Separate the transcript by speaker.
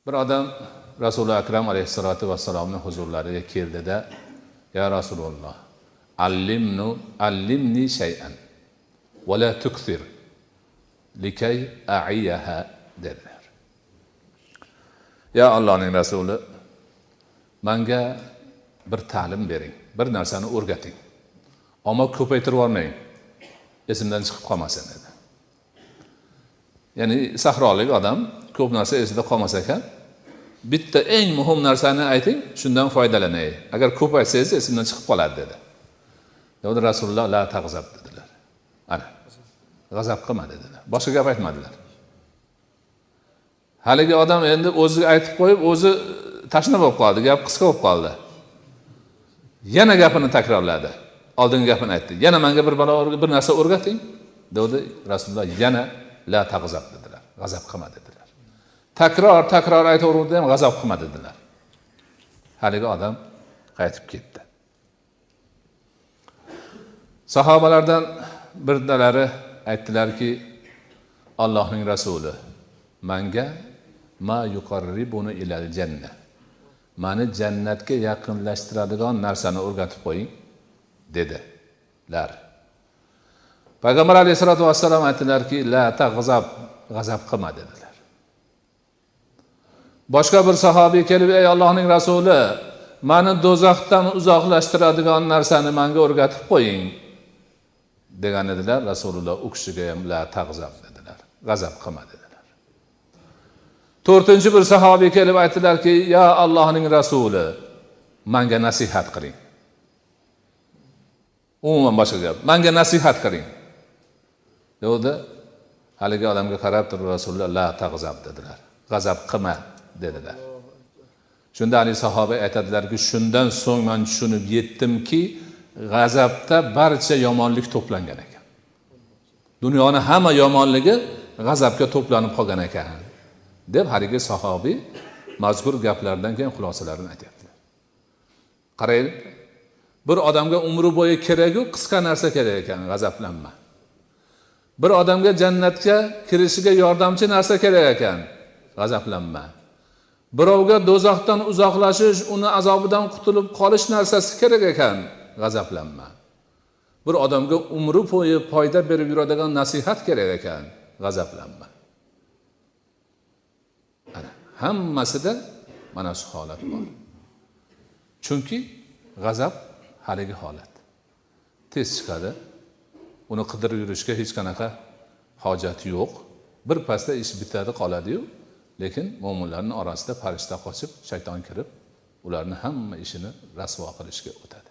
Speaker 1: Bir odam Rasululloh akram alayhissalatu vassalomning huzurlariga keldida, "Ya Rasululloh, allimni shay'an va la tukthir likay a'iyaha" dedilar. "Ya Allohning rasuli, menga bir ta'lim bering, bir narsani o'rgating. Ammo ko'paytirib olmang, esimdan chiqib qolmasin" dedi. Ya'ni sahrolik odam ko'p narsa esida qolmas ekan. Bitta eng muhim narsani ayting, shundan foydalanay. Agar ko'p aytsangiz esimdan chiqib qoladi dedi. Dedi Rasululloh la tag'zab dedilar. Ana, g'azab qilma dedilar. Boshqa gap aytmadilar. Haligi odam endi o'ziga aytib qo'yib, o'zi tashna bo'lib qoldi, gap qisqa bo'lib qoldi. Yana gapini takrorladi. Oldingi gapini aytdi. Yana menga bir narsa o'rgating, dedi Rasululloh. Yana la tag'zab dedilar. G'azab qilma dedilar. Takror aytaverdi ham g'azab qilma dedilar. Haligi odam qaytib ketdi. Sahobalardan birdalari aytdilarki, Allohning rasuli menga ma yuqarribuni ilal jannah, meni jannatga yaqinlashtiradigan narsani o'rgatib qo'ying dedilar. Payg'ambar alayhisolatu vassalom aytdilarki, la tag'zab, g'azab qilma dedilar. Boshqa bir sahobiy kelib, "Ey Allohning rasuli, meni do'zaxdan uzoqlashtiradigan narsani menga o'rgatib qo'ying" degan edilar. Rasululloh u kishiga ham la tag'zab dedilar. G'azab qilma dedilar. To'rtinchi bir sahobiy kelib aytdilarki, "Ya Allohning rasuli, menga nasihat qiling." Umuman boshqa gap. "Menga nasihat qiling." dedi. Haligi odamga qarab turib Rasululloh la tag'zab dedilar. G'azab qilma dedilar. Shunda Ali sahoba aytadilarki, shundan so'ng men tushunib yetdimki, g'azabda barcha yomonlik to'plangan ekan. Dunyoning hamma yomonligi g'azabga to'planib qolgan ekan, deb haligi sahobiy mazkur gaplardan keyin xulosalarini aytadilar. Qarang, bir odamga umri bo'yi kerak-ku qisqa narsa kerak ekan, g'azablanma. Bir odamga jannatga kirishiga yordamchi narsa kerak ekan, g'azablanma. Birovga do'zaxdan uzoqlashish, uni azobidan qutulib qolish narsasi kerak ekan, g'azablanma. Bir odamga umri bo'yi foyda berib yuradigan nasihat kerak ekan, g'azablanma. Ana, hammasida mana shu holat bor. Chunki g'azab haligi holat. Tez chiqadi. Uni qidirib yurishga hech qanaqa hojat yo'q. Bir pasda ish bitadi, qoladi-yu. Lekin mo'minlarning orasida farishta qochib, shayton kirib, ularni hamma ishini rasvo qilishga o'tadi.